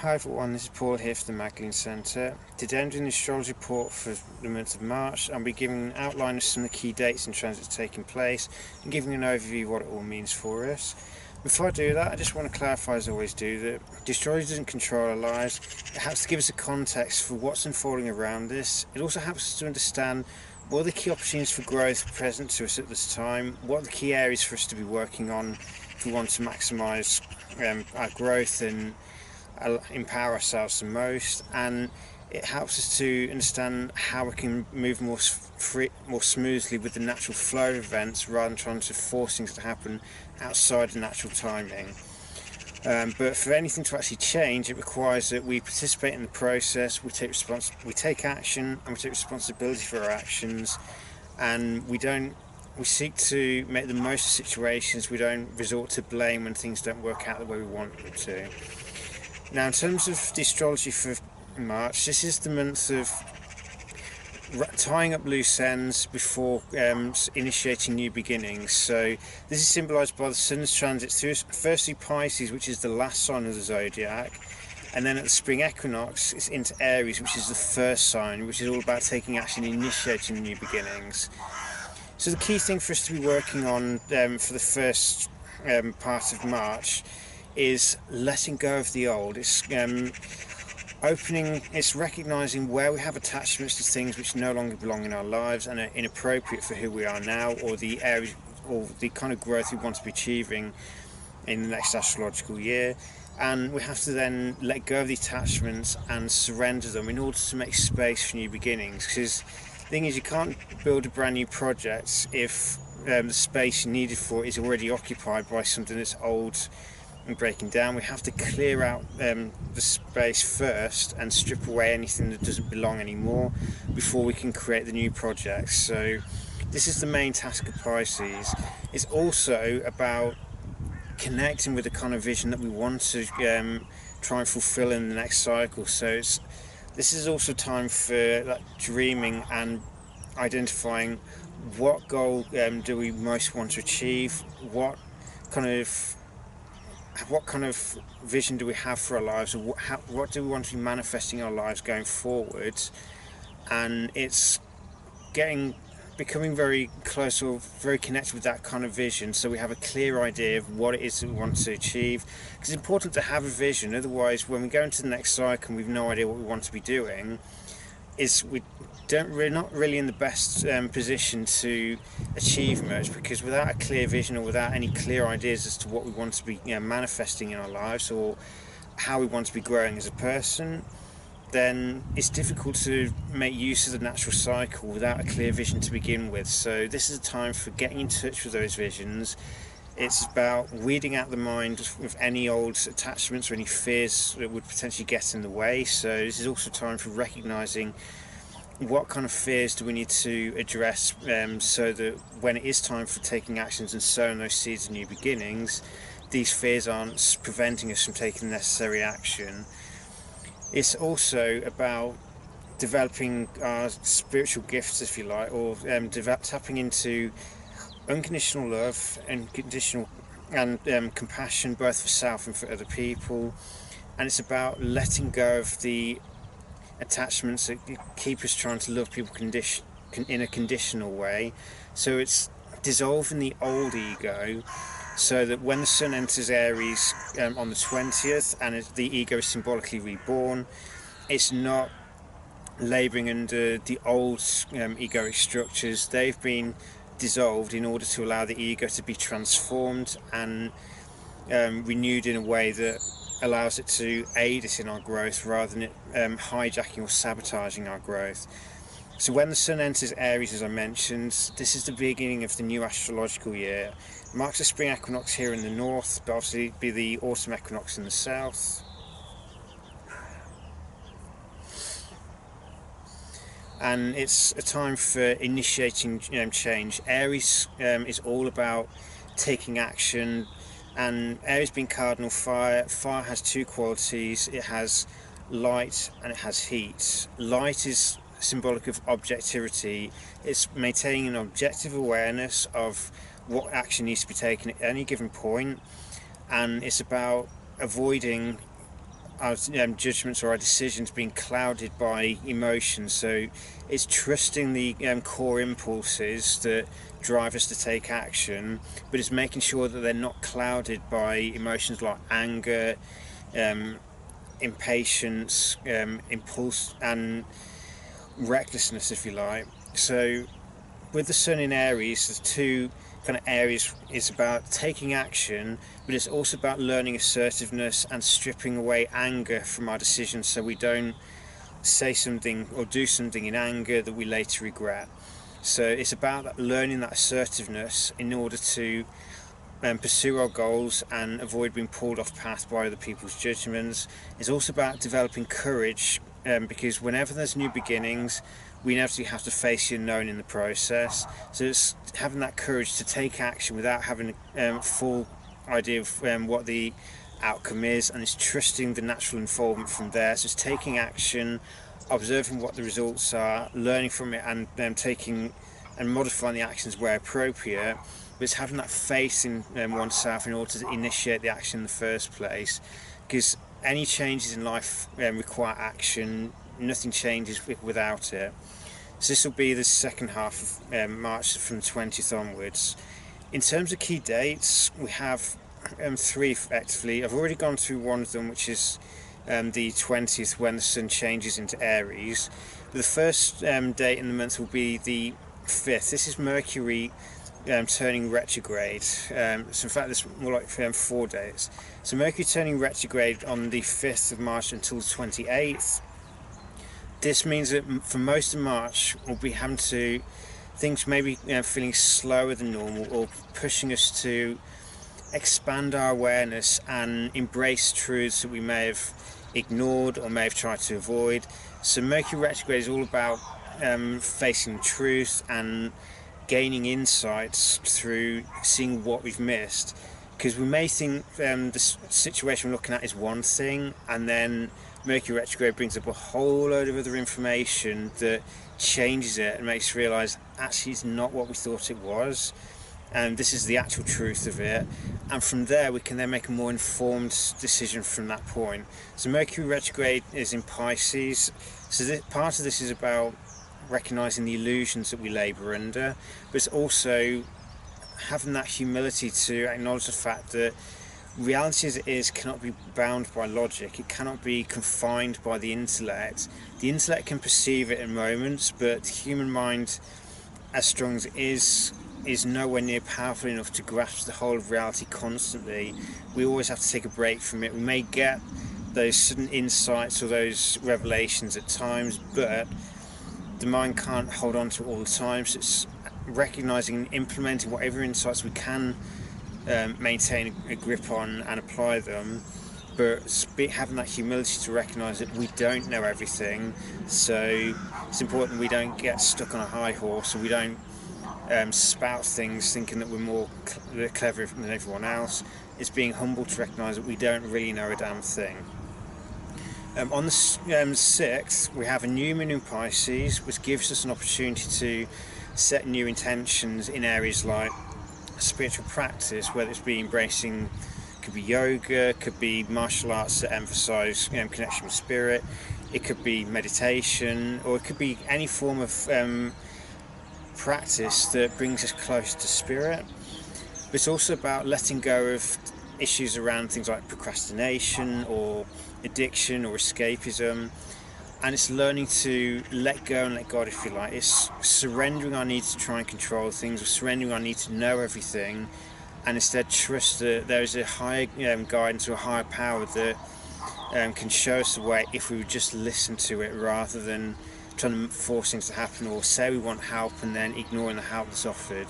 Hi everyone, this is Paul here for the Magdalene Centre. Today I'm doing the astrology report for the month of March. I'll be giving an outline of some of the key dates and transits taking place and giving an overview of what it all means for us. Before I do that, I just want to clarify, as I always do, that the astrology doesn't control our lives. It helps to give us a context for what's unfolding around us. It also helps us to understand what are the key opportunities for growth present to us at this time, what are the key areas for us to be working on if we want to maximise our growth and empower ourselves the most, and it helps us to understand how we can move more smoothly with the natural flow of events rather than trying to force things to happen outside the natural timing. But for anything to actually change, it requires that we participate in the process, we take action, and we take responsibility for our actions, and we seek to make the most of situations. We don't resort to blame when things don't work out the way we want them to. Now, in terms of the astrology for March, this is the month of tying up loose ends before initiating new beginnings. So this is symbolised by the sun's transit through firstly Pisces, which is the last sign of the zodiac, and then at the spring equinox it's into Aries, which is the first sign, which is all about taking action, initiating new beginnings. So the key thing for us to be working on for the first part of March is letting go of the old. It's it's recognising where we have attachments to things which no longer belong in our lives and are inappropriate for who we are now, or the area or the kind of growth we want to be achieving in the next astrological year. And we have to then let go of the attachments and surrender them in order to make space for new beginnings, because the thing is, you can't build a brand new project if the space needed for it is already occupied by something that's old and breaking down. We have to clear out the space first and strip away anything that doesn't belong anymore before we can create the new projects. So this is the main task of Pisces. It's also about connecting with the kind of vision that we want to try and fulfill in the next cycle. So this is also time for dreaming and identifying what goal do we most want to achieve, what kind of vision do we have for our lives, or what do we want to be manifesting in our lives going forward. And it's becoming very close or very connected with that kind of vision, so we have a clear idea of what it is that we want to achieve. Because it's important to have a vision, otherwise when we go into the next cycle and we've no idea what we want to be doing, we're not really in the best position to achieve much, because without a clear vision or without any clear ideas as to what we want to be manifesting in our lives or how we want to be growing as a person, then it's difficult to make use of the natural cycle without a clear vision to begin with. So this is a time for getting in touch with those visions. It's about weeding out the mind with any old attachments or any fears that would potentially get in the way. So this is also time for recognising what kind of fears do we need to address, so that when it is time for taking actions and sowing those seeds of new beginnings, these fears aren't preventing us from taking necessary action. It's also about developing our spiritual gifts, if you like, or tapping into unconditional love and compassion, both for self and for other people. And it's about letting go of the attachments that keep us trying to love people in a conditional way. So it's dissolving the old ego, so that when the sun enters Aries on the 20th and the ego is symbolically reborn, it's not labouring under the old egoic structures. They've been dissolved in order to allow the ego to be transformed and renewed in a way that allows it to aid us in our growth rather than it hijacking or sabotaging our growth. So when the sun enters Aries, as I mentioned, this is the beginning of the new astrological year. It marks the spring equinox here in the north, but obviously it'd be the autumn equinox in the south. And it's a time for initiating change. Aries is all about taking action, and Aries being cardinal fire. Fire has two qualities: it has light and it has heat. Light is symbolic of objectivity. It's maintaining an objective awareness of what action needs to be taken at any given point, and it's about avoiding our judgments or our decisions being clouded by emotions. So it's trusting the core impulses that drive us to take action, but it's making sure that they're not clouded by emotions like anger, impatience, impulse, and recklessness, if you like. So with the sun in Aries, there's two kind of areas. It's about taking action, but it's also about learning assertiveness and stripping away anger from our decisions, so we don't say something or do something in anger that we later regret. So it's about learning that assertiveness in order to pursue our goals and avoid being pulled off path by other people's judgments. It's also about developing courage, because whenever there's new beginnings, we inevitably have to face the unknown in the process. So it's having that courage to take action without having a full idea of what the outcome is, and it's trusting the natural unfoldment from there. So it's taking action, observing what the results are, learning from it, and taking and modifying the actions where appropriate. But it's having that faith in oneself in order to initiate the action in the first place, because any changes in life require action. Nothing changes without it. So this will be the second half of March, from the 20th onwards. In terms of key dates, we have three effectively. I've already gone through one of them, which is the 20th, when the sun changes into Aries. But the first date in the month will be the 5th. This is Mercury turning retrograde. So in fact, there's more like 4 days. So Mercury turning retrograde on the 5th of March until the 28th. This means that for most of March we'll be having to things maybe feeling slower than normal, or pushing us to expand our awareness and embrace truths that we may have ignored or may have tried to avoid. So Mercury retrograde is all about facing truth and gaining insights through seeing what we've missed, because we may think the situation we're looking at is one thing, and then Mercury retrograde brings up a whole load of other information that changes it and makes us realise actually it's not what we thought it was, and this is the actual truth of it. And from there we can then make a more informed decision from that point. So Mercury retrograde is in Pisces, so part of this is about recognising the illusions that we labour under, but it's also having that humility to acknowledge the fact that reality as it is cannot be bound by logic. It cannot be confined by the intellect. The intellect can perceive it in moments, but the human mind, as strong as it is nowhere near powerful enough to grasp the whole of reality constantly. We always have to take a break from it. We may get those sudden insights or those revelations at times, but the mind can't hold on to it all the time. So it's recognising and implementing whatever insights we can maintain a grip on and apply them, but having that humility to recognise that we don't know everything. So it's important we don't get stuck on a high horse, and we don't spout things thinking that we're more clever than everyone else. It's being humble to recognise that we don't really know a damn thing. On the 6th, we have a new moon in Pisces, which gives us an opportunity to set new intentions in areas like spiritual practice, whether it's be embracing, could be yoga, could be martial arts that emphasise connection with spirit, it could be meditation, or it could be any form of practice that brings us close to spirit. But it's also about letting go of issues around things like procrastination or addiction or escapism, and it's learning to let go and let God, if you like. It's surrendering our need to try and control things, or surrendering our need to know everything, and instead trust that there is a higher guidance or a higher power that can show us the way if we would just listen to it, rather than trying to force things to happen or say we want help and then ignoring the help that's offered.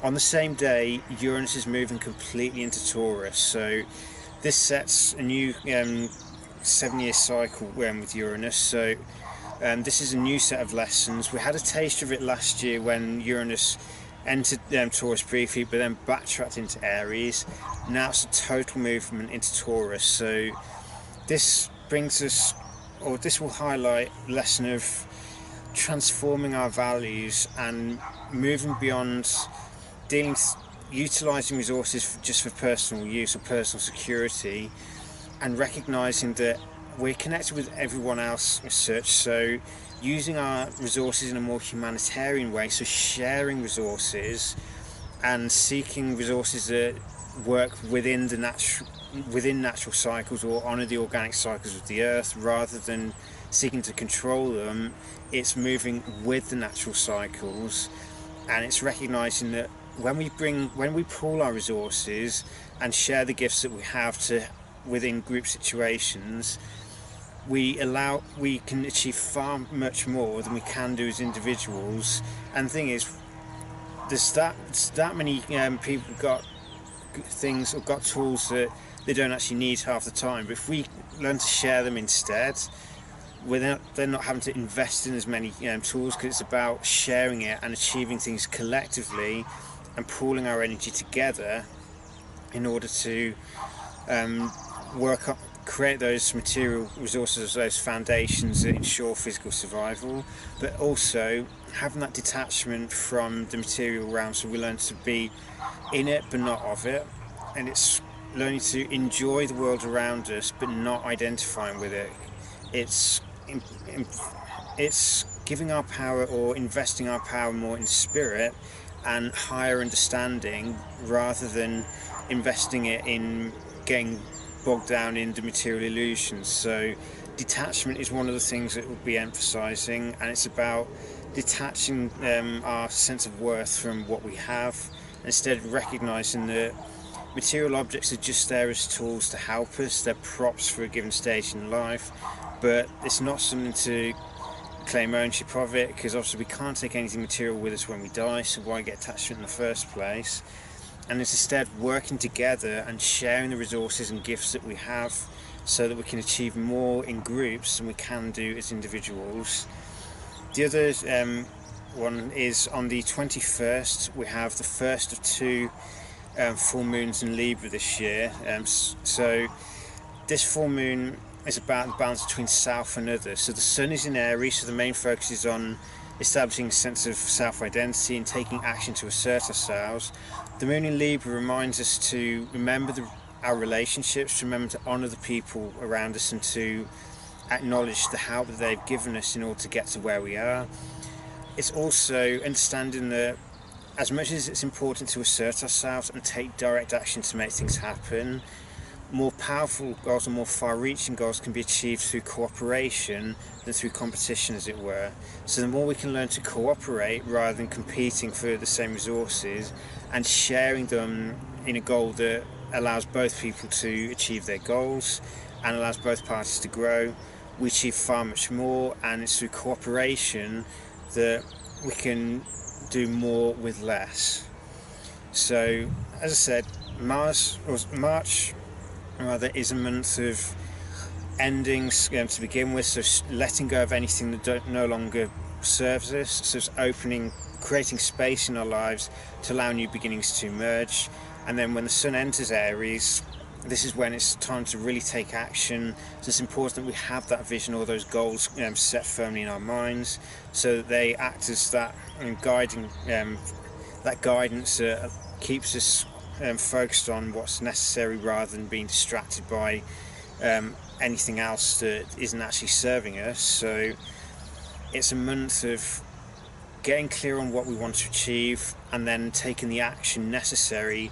On the same day, Uranus is moving completely into Taurus, so this sets a new 7-year cycle with Uranus. So this is a new set of lessons. We had a taste of it last year when Uranus entered Taurus briefly, but then backtracked into Aries. Now it's a total movement into Taurus. So this brings us, or this will highlight a lesson of transforming our values and moving beyond utilising resources just for personal use or personal security, and recognizing that we're connected with everyone else as such, so using our resources in a more humanitarian way, so sharing resources and seeking resources that work within natural cycles or honour the organic cycles of the earth, rather than seeking to control them. It's moving with the natural cycles, and it's recognizing that when we pool our resources and share the gifts that we have to within group situations, we can achieve far much more than we can do as individuals. And the thing is, there's that many people got things or got tools that they don't actually need half the time, but if we learn to share them instead, they're not having to invest in as many tools, because it's about sharing it and achieving things collectively and pooling our energy together in order to create those material resources, those foundations that ensure physical survival, but also having that detachment from the material realm, so we learn to be in it but not of it. And it's learning to enjoy the world around us but not identifying with it. It's giving our power, or investing our power more in spirit and higher understanding, rather than investing it in getting bogged down in the material illusions. So detachment is one of the things that we'll be emphasizing, and it's about detaching our sense of worth from what we have, and instead recognizing that material objects are just there as tools to help us. They're props for a given stage in life, but it's not something to claim ownership of it, because obviously we can't take anything material with us when we die, so why get attached to it in the first place? And it's instead working together and sharing the resources and gifts that we have, so that we can achieve more in groups than we can do as individuals. The other one is on the 21st. We have the first of two full moons in Libra this year. So this full moon is about the balance between self and others. So the sun is in Aries, so the main focus is on establishing a sense of self-identity and taking action to assert ourselves. The moon in Libra reminds us to remember our relationships, to remember to honour the people around us, and to acknowledge the help that they've given us in order to get to where we are. It's also understanding that as much as it's important to assert ourselves and take direct action to make things happen, more powerful goals and more far-reaching goals can be achieved through cooperation than through competition, as it were. So the more we can learn to cooperate rather than competing for the same resources, and sharing them in a goal that allows both people to achieve their goals and allows both parties to grow, we achieve far much more. And it's through cooperation that we can do more with less. So, as I said, March is a month of endings to begin with, so letting go of anything that no longer serves us. So it's creating space in our lives to allow new beginnings to emerge. And then when the sun enters Aries, this is when it's time to really take action. So it's important that we have that vision or those goals set firmly in our minds, so that they act as that guidance that keeps us focused on what's necessary, rather than being distracted by anything else that isn't actually serving us. So it's a month of getting clear on what we want to achieve, and then taking the action necessary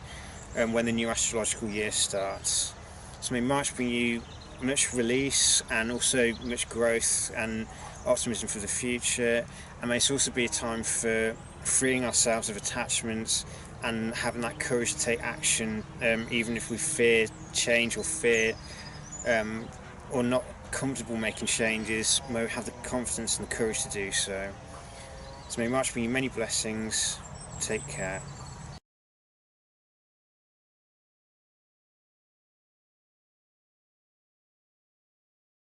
when the new astrological year starts. So may March bring you much release and also much growth and optimism for the future, and may also be a time for freeing ourselves of attachments and having that courage to take action, even if we fear change or fear or not comfortable making changes. May we have the confidence and the courage to do so. So may March bring you many blessings. Take care.